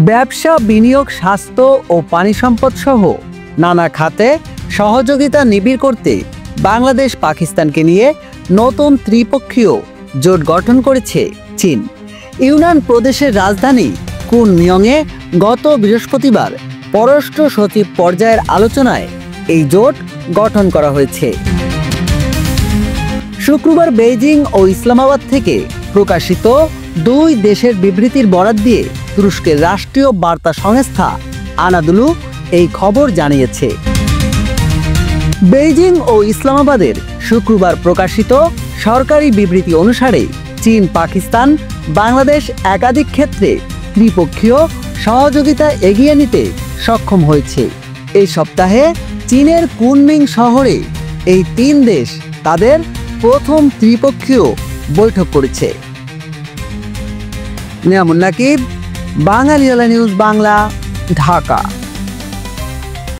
ব্যবসা, বিনিয়োগ, স্বাস্থ্য ও পানি সম্পদ সহ নানা খাতে সহযোগিতা নিবিড় করতে বাংলাদেশ পাকিস্তানকে নিয়ে নতুন ত্রিপক্ষীয় জোট গঠন করেছে চীন। ইউনান প্রদেশের রাজধানী কুনমিয়ংয়ে গত বৃহস্পতিবার পররাষ্ট্র সচিব পর্যায়ের আলোচনায় এই জোট গঠন করা হয়েছে। শুক্রবার বেইজিং ও ইসলামাবাদ থেকে প্রকাশিত দুই দেশের বিবৃতির বরাত দিয়ে তুরস্কের রাষ্ট্রীয় বার্তা সংস্থা আনাদুলু এই খবর জানিয়েছে। বেইজিং ও ইসলামাবাদের শুক্রবার প্রকাশিত সরকারি বিবৃতি অনুসারে চীন, পাকিস্তান, বাংলাদেশ একাধিক ক্ষেত্রে ত্রিপক্ষীয় সহযোগিতা এগিয়ে নিতে সক্ষম হয়েছে। এই সপ্তাহে চীনের কুনমিং শহরে এই তিন দেশ তাদের প্রথম ত্রিপক্ষীয় বৈঠক করেছে। নিয়ামুন নাকিব, বাঙালিয়ালা নিউজ বাংলা, ঢাকা।